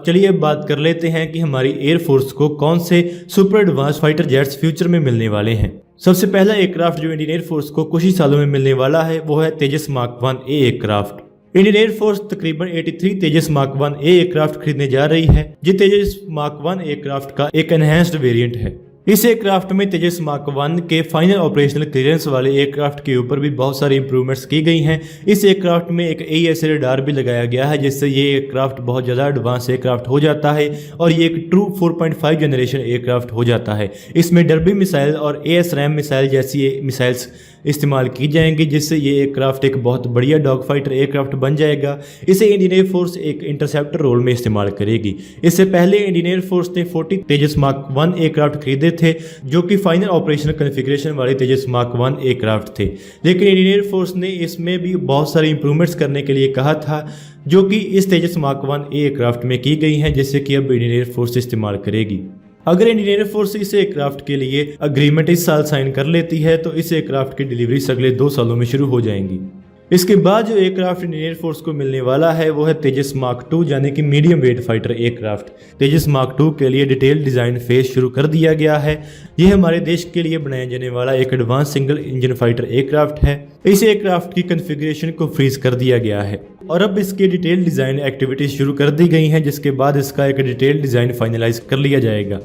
चलिए अब बात कर लेते हैं कि हमारी एयरफोर्स को कौन से super advance fighter jets future में मिलने वाले हैं। सबसे पहला एयरक्राफ्ट जो इंडियन एयरफोर्स को कुछ ही सालों में मिलने वाला है वो है तेजस मार्क 1 ए एयरक्राफ्ट। इंडियन एयरफोर्स तकरीबन 83 तेजस मार्क 1 ए एयरक्राफ्ट खरीदने जा रही है। ये तेजस मार्क 1 एयरक्राफ्ट का एक एनहेंस्ड वेरिएंट है। इस एयरक्राफ्ट में तेजस मार्क 1 के फाइनल ऑपरेशनल क्लियरेंस वाले एयरक्राफ्ट के ऊपर भी बहुत सारी इंप्रूवमेंट्स की गई हैं। इस एयरक्राफ्ट में एक AESA रडार भी लगाया गया है, जिससे ये एयरक्राफ्ट बहुत ज़्यादा एडवांस एयरक्राफ्ट हो जाता है और ये एक ट्रू 4.5 जनरेशन एयरक्राफ्ट हो जाता है। इसमें डर्बी मिसाइल और ASRAAM मिसाइल जैसी मिसाइल्स इस्तेमाल की जाएंगी, जिससे ये एयरक्राफ्ट एक बहुत बढ़िया डॉग फाइटर एयरक्राफ्ट बन जाएगा। इसे इंडियन एयरफोर्स एक इंटरसेप्टर रोल में इस्तेमाल करेगी। इससे पहले इंडियन एयरफोर्स ने 40 तेजस मार्क 1 एयरक्राफ्ट खरीदे थे, जो कि फाइनल ऑपरेशनल कॉन्फ़िगरेशन वाले तेजस मार्क 1 एयरक्राफ्ट थे। लेकिन इंडियन एयरफोर्स ने इसमें भी बहुत सारी इंप्रूवमेंट्स करने के लिए कहा था, जो कि इस तेजस मार्क 1 एयरक्राफ्ट में की गई हैं, जिससे कि अब इंडियन एयरफोर्स इस्तेमाल करेगी। अगर इंडियन एयरफोर्स इस एयरक्राफ्ट के लिए अग्रीमेंट इस साल साइन कर लेती है तो इस एयरक्राफ्ट की डिलीवरी अगले 2 सालों में शुरू हो जाएंगी। इसके बाद जो एयरक्राफ्ट इंडियन एयरफोर्स को मिलने वाला है वो है तेजस मार्क 2 यानी कि मीडियम वेट फाइटर एयरक्राफ्ट। तेजस मार्क 2 के लिए डिटेल डिज़ाइन फेज शुरू कर दिया गया है। यह हमारे देश के लिए बनाया जाने वाला एक advance single engine fighter aircraft है। इस एयरक्राफ्ट की कॉन्फ़िगरेशन को फ्रीज कर दिया गया है और अब इसकी डिटेल डिज़ाइन एक्टिविटीज शुरू कर दी गई हैं, जिसके बाद इसका एक डिटेल डिज़ाइन फाइनलाइज कर लिया जाएगा।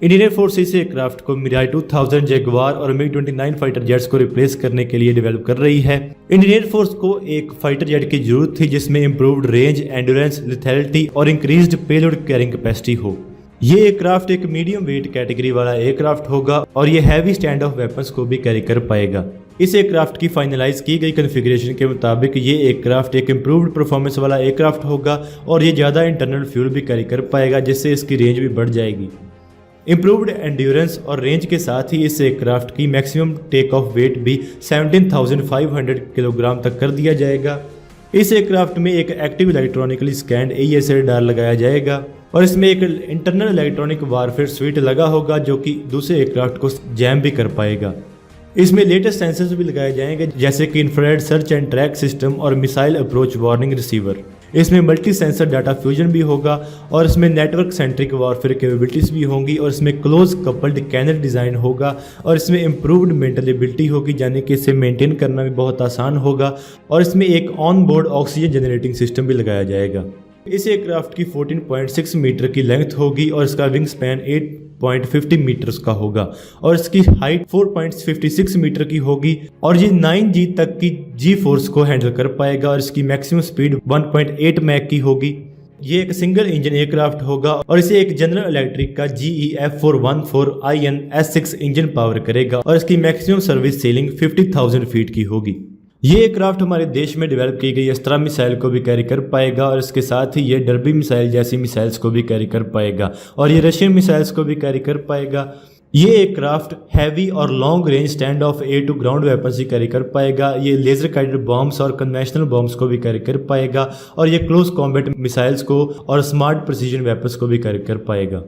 इंडियन एयरफोर्स इस एयरक्राफ्ट को मिराज 2000 जैगुआर और MiG-29 फाइटर जेट्स को रिप्लेस करने के लिए डेवलप कर रही है। इंडियन एयरफोर्स को एक फाइटर जेट की जरूरत थी जिसमें इंप्रूव्ड रेंज, एंड्योरेंस, लेथैलिटी और इंक्रीज्ड पेलोड कैरिंग कैपेसिटी हो। ये एयरक्राफ्ट एक मीडियम वेट कैटेगरी वाला एयरक्राफ्ट होगा और ये हैवी स्टैंड ऑफ वेपन्स को भी कैरी कर पाएगा। इस एयरक्राफ्ट की फाइनलाइज की गई कॉन्फ़िगरेशन के मुताबिक ये एयरक्राफ्ट एक इम्प्रूव्ड परफॉर्मेंस वाला एयरक्राफ्ट होगा और ये ज़्यादा इंटरनल फ्यूल भी कैरी कर पाएगा, जिससे इसकी रेंज भी बढ़ जाएगी। इम्प्रूव्ड एंड्योरेंस और रेंज के साथ ही इस एयरक्राफ्ट की मैक्सिमम टेक ऑफ वेट भी 17,500 किलोग्राम तक कर दिया जाएगा। इस एयरक्राफ्ट में एक active electronically scanned AESA radar लगाया जाएगा और इसमें एक इंटरनल इलेक्ट्रॉनिक वारफेयर स्वीट लगा होगा, जो कि दूसरे एयरक्राफ्ट को जैम भी कर पाएगा। इसमें लेटेस्ट सेंसर्स भी लगाए जाएंगे, जैसे कि infrared search and track system और मिसाइल अप्रोच वार्निंग रिसीवर। इसमें मल्टी सेंसर डाटा फ्यूजन भी होगा और इसमें नेटवर्क सेंट्रिक वॉरफेयर कैपेबिलिटीज भी होंगी और इसमें क्लोज कपल्ड कैनन डिज़ाइन होगा और इसमें इम्प्रूव्ड मेंटेनेबिलिटी होगी, यानी कि इसे मेंटेन करना भी बहुत आसान होगा और इसमें एक on board oxygen generating system भी लगाया जाएगा। इस एयरक्राफ्ट की 14.6 मीटर की लेंथ होगी और इसका विंग स्पैन 8.50 मीटर्स का होगा और इसकी हाइट 4.56 मीटर की होगी और ये 9G तक की जी फोर्स को हैंडल कर पाएगा और इसकी मैक्सिमम स्पीड 1.8 मैक की होगी। ये एक सिंगल इंजन एयरक्राफ्ट होगा और इसे एक जनरल इलेक्ट्रिक का GE F414IN S6 engine power करेगा और इसकी मैक्सिमम सर्विस सेलिंग 50,000 फीट की होगी। ये एयरक्राफ्ट हमारे देश में डेवलप की गई अस्त्रा मिसाइल को भी कैरी कर पाएगा और इसके साथ ही ये डर्बी मिसाइल जैसी मिसाइल्स को भी कैरी कर पाएगा और ये रशियन मिसाइल्स को भी कैरी कर पाएगा। ये एयरक्राफ्ट हैवी और long range stand off air to ground weapons ही कैरी कर पाएगा। ये लेजर गाइडेड बॉम्ब्स और कन्वेंशनल बॉम्ब्स को भी कैरी कर पाएगा और ये क्लोज कॉम्बैट मिसाइल्स को और स्मार्ट प्रिसीजन वेपन्स को भी कैरी कर पाएगा।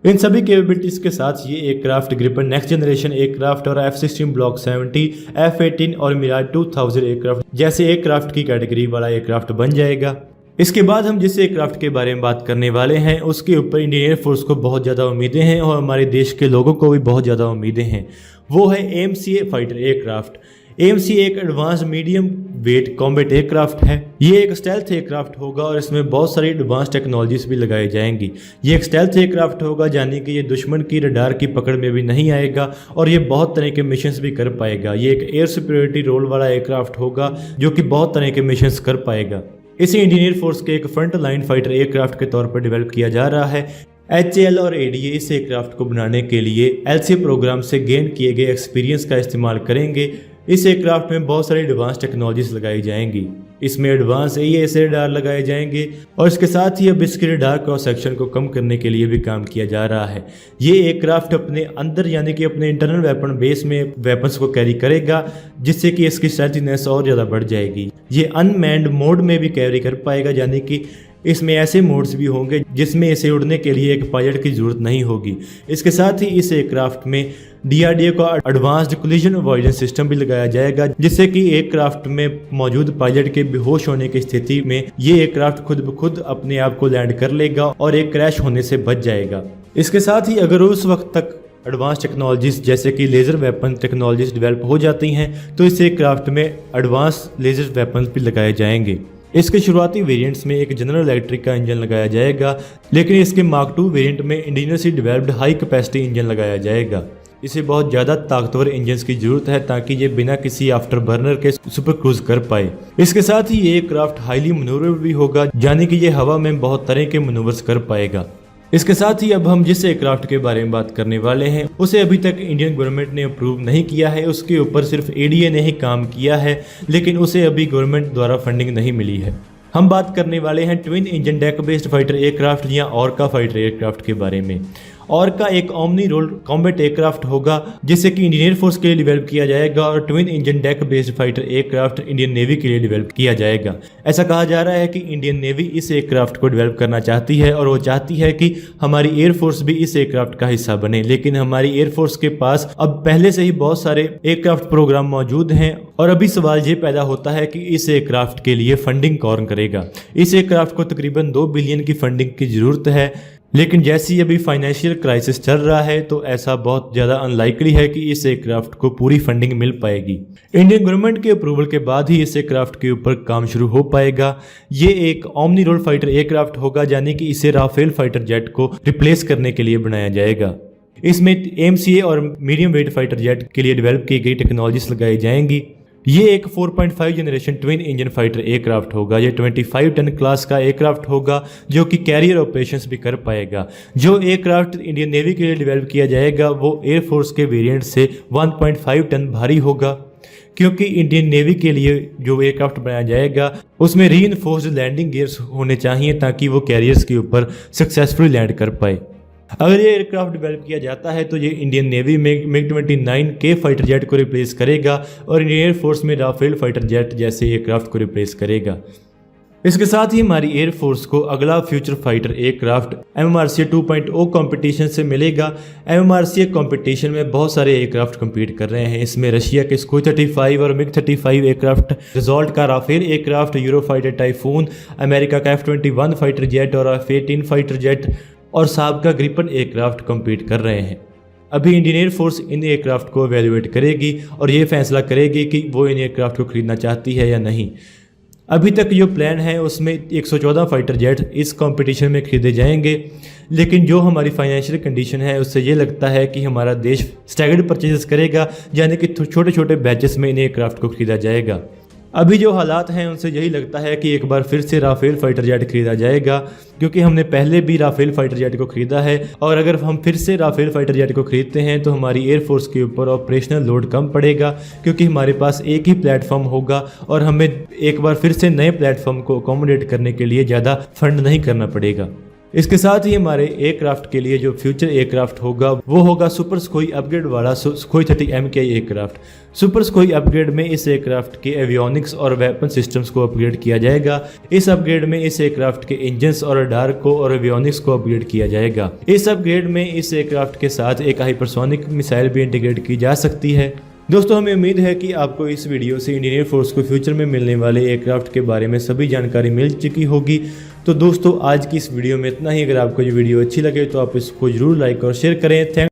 इन सभी कैपेबिलिटीज के साथ ये aircraft Gripen next generation aircraft और F-16 ब्लॉक 70, F-18 और मिराज 2000 एयरक्राफ्ट जैसे एयरक्राफ्ट की कैटेगरी वाला एयरक्राफ्ट बन जाएगा। इसके बाद हम जिस एयरक्राफ्ट के बारे में बात करने वाले हैं उसके ऊपर इंडियन एयरफोर्स को बहुत ज़्यादा उम्मीदें हैं और हमारे देश के लोगों को भी बहुत ज़्यादा उम्मीदें हैं। वो है AMCA फाइटर एयरक्राफ्ट। AMCA एक advance medium wait combat aircraft है। ये एक स्टेल्थ एयरक्राफ्ट होगा और इसमें बहुत सारी एडवांस टेक्नोलॉजीज भी लगाई जाएंगी। ये एक स्टेल्थ एयरक्राफ्ट होगा, यानी कि ये दुश्मन की रडार की पकड़ में भी नहीं आएगा और ये बहुत तरह के मिशंस भी कर पाएगा। ये एक एयर सुपीरियरिटी रोल वाला एयरक्राफ्ट होगा जो कि बहुत तरह के मिशंस कर पाएगा। इसे इंडियन एयरफोर्स के एक फ्रंट लाइन फाइटर एयरक्राफ्ट के तौर पर डेवलप किया जा रहा है। HAL और ADA इस एयरक्राफ्ट को बनाने के लिए LCA प्रोग्राम से गेन किए गए एक्सपीरियंस का इस्तेमाल करेंगे। इस एयरक्राफ्ट में बहुत सारी एडवांस टेक्नोलॉजीज लगाई जाएंगी। इसमें एडवांस AESA रडार लगाए जाएंगे और इसके साथ ही अब इसके रडार क्रॉस सेक्शन को कम करने के लिए भी काम किया जा रहा है। ये एयरक्राफ्ट अपने अंदर यानी कि अपने इंटरनल वेपन बेस में वेपन्स को कैरी करेगा, जिससे कि इसकी स्ट्रेंथनेस और ज़्यादा बढ़ जाएगी। ये अनमैन्ड मोड में भी कैरी कर पाएगा, यानी कि इसमें ऐसे मोड्स भी होंगे जिसमें इसे उड़ने के लिए एक पायलट की जरूरत नहीं होगी। इसके साथ ही इस एयरक्राफ्ट में DRDO का एडवांस्ड कोलिजन अवॉइडेंस सिस्टम भी लगाया जाएगा, जिससे कि एयरक्राफ्ट में मौजूद पायलट के बेहोश होने की स्थिति में ये एयरक्राफ्ट खुद ब खुद अपने आप को लैंड कर लेगा और एक क्रैश होने से बच जाएगा। इसके साथ ही अगर उस वक्त तक एडवांस टेक्नोलॉजीज जैसे कि लेज़र वेपन टेक्नोलॉजीज डेवलप हो जाती हैं तो इस एयरक्राफ्ट में एडवांस लेज़र वेपन भी लगाए जाएंगे। इसके शुरुआती वेरिएंट्स में एक जनरल इलेक्ट्रिक का इंजन लगाया जाएगा, लेकिन इसके मार्क 2 वेरिएंट में indigenously developed high capacity engine लगाया जाएगा। इसे बहुत ज़्यादा ताकतवर इंजन की जरूरत है ताकि ये बिना किसी आफ्टर बर्नर के सुपर क्रूज कर पाए। इसके साथ ही ये एयरक्राफ्ट हाईली मनूवरेबल भी होगा, यानी कि ये हवा में बहुत तरह के मनूवर्स कर पाएगा। इसके साथ ही अब हम जिस एयरक्राफ्ट के बारे में बात करने वाले हैं उसे अभी तक इंडियन गवर्नमेंट ने अप्रूव नहीं किया है। उसके ऊपर सिर्फ ADA ने ही काम किया है, लेकिन उसे अभी गवर्नमेंट द्वारा फंडिंग नहीं मिली है। हम बात करने वाले हैं twin engine deck based fighter aircraft या ऑर्का फाइटर एयरक्राफ्ट के बारे में। ऑर्का एक ओमनी रोल कॉम्बैट एयरक्राफ्ट होगा जिसे कि इंडियन एयरफोर्स के लिए डेवलप किया जाएगा और twin engine deck based fighter aircraft Indian navy के लिए डेवलप किया जाएगा। ऐसा कहा जा रहा है कि इंडियन नेवी इस एयरक्राफ्ट को डेवलप करना चाहती है और वो चाहती है कि हमारी एयरफोर्स भी इस एयरक्राफ्ट का हिस्सा बने, लेकिन हमारी एयरफोर्स के पास अब पहले से ही बहुत सारे एयरक्राफ्ट प्रोग्राम मौजूद हैं और अभी सवाल ये पैदा होता है कि इस एयरक्राफ्ट के लिए फंडिंग कौन करेगा। इस एयरक्राफ्ट को तकरीबन 2 बिलियन की फंडिंग की जरूरत है, लेकिन जैसी अभी फाइनेंशियल क्राइसिस चल रहा है तो ऐसा बहुत ज़्यादा अनलाइकली है कि इस एयरक्राफ्ट को पूरी फंडिंग मिल पाएगी। इंडियन गवर्नमेंट के अप्रूवल के बाद ही इस एयरक्राफ्ट के ऊपर काम शुरू हो पाएगा। ये एक ओमनी रोल फाइटर एयरक्राफ्ट होगा, यानी कि इसे राफेल फाइटर जेट को रिप्लेस करने के लिए बनाया जाएगा। इसमें AMCA और मीडियम वेट फाइटर जेट के लिए डेवलप की गई टेक्नोलॉजीज लगाई जाएंगी। ये एक 4.5 generation twin engine fighter aircraft होगा। ये 25 टन क्लास का एयरक्राफ्ट होगा जो कि कैरियर ऑपरेशंस भी कर पाएगा। जो एयरक्राफ्ट इंडियन नेवी के लिए डेवलप किया जाएगा वो एयरफोर्स के वेरिएंट से 1.5 टन भारी होगा, क्योंकि इंडियन नेवी के लिए जो एयरक्राफ्ट बनाया जाएगा उसमें रीइंफोर्स्ड लैंडिंग गियर्स होने चाहिए ताकि वो कैरियर्स के ऊपर सक्सेसफुली लैंड कर पाए। अगर ये एयरक्राफ्ट डेवलप किया जाता है तो ये इंडियन नेवी में MiG-29 के फाइटर जेट को रिप्लेस करेगा और इंडियन एयरफोर्स में राफेल फाइटर जेट जैसे एयरक्राफ्ट को रिप्लेस करेगा। इसके साथ ही हमारी एयरफोर्स को अगला future fighter aircraft MMRCA 2.0 competition से मिलेगा। MMRCA कंपटीशन में बहुत सारे एयरक्राफ्ट compete कर रहे हैं। इसमें रशिया के Sukhoi 35 और MiG-35 एयरक्राफ्ट, रिजॉल्ट का Rafale aircraft, Eurofighter Typhoon, America का F-21 फाइटर जेट और F-18 फाइटर जेट और साहब का ग्रिपन एयरक्राफ्ट compete कर रहे हैं। अभी इंडियन एयरफोर्स इन एयरक्राफ्ट को एवेल्युएट करेगी और ये फैसला करेगी कि वो इन एयरक्राफ्ट को खरीदना चाहती है या नहीं। अभी तक जो प्लान है उसमें 114 फाइटर जेट इस कंपटीशन में खरीदे जाएंगे, लेकिन जो हमारी फाइनेंशियल कंडीशन है उससे ये लगता है कि हमारा देश स्टैगर्ड परचेजेस करेगा, यानी कि छोटे छोटे बैचेस में इन एयरक्राफ्ट को खरीदा जाएगा। अभी जो हालात हैं उनसे यही लगता है कि एक बार फिर से राफेल फाइटर जेट खरीदा जाएगा, क्योंकि हमने पहले भी राफेल फाइटर जेट को खरीदा है और अगर हम फिर से राफेल फाइटर जेट को खरीदते हैं तो हमारी एयरफोर्स के ऊपर ऑपरेशनल लोड कम पड़ेगा, क्योंकि हमारे पास एक ही प्लेटफॉर्म होगा और हमें एक बार फिर से नए प्लेटफॉर्म को अकोमोडेट करने के लिए ज़्यादा फंड नहीं करना पड़ेगा। इसके साथ ही हमारे एयरक्राफ्ट के लिए जो फ्यूचर एयरक्राफ्ट होगा वो होगा सुपर सुखोई अपग्रेड वाला Sukhoi 30 MK aircraft. Super Sukhoi upgrade में इस एयरक्राफ्ट के एवियोनिक्स और वेपन सिस्टम्स को अपग्रेड किया जाएगा। इस अपग्रेड में इस एयरक्राफ्ट के इंजन्स और रडार को और एवियोनिक्स को अपग्रेड किया जाएगा। इस अपग्रेड में इस एयरक्राफ्ट के साथ एक हाइपरसोनिक मिसाइल भी इंटीग्रेट की जा सकती है। दोस्तों, हमें उम्मीद है कि आपको इस वीडियो से इंडियन एयरफोर्स को फ्यूचर में मिलने वाले एयरक्राफ्ट के बारे में सभी जानकारी मिल चुकी होगी। तो दोस्तों, आज की इस वीडियो में इतना ही। अगर आपको ये वीडियो अच्छी लगे तो आप इसको जरूर लाइक और शेयर करें। थैंक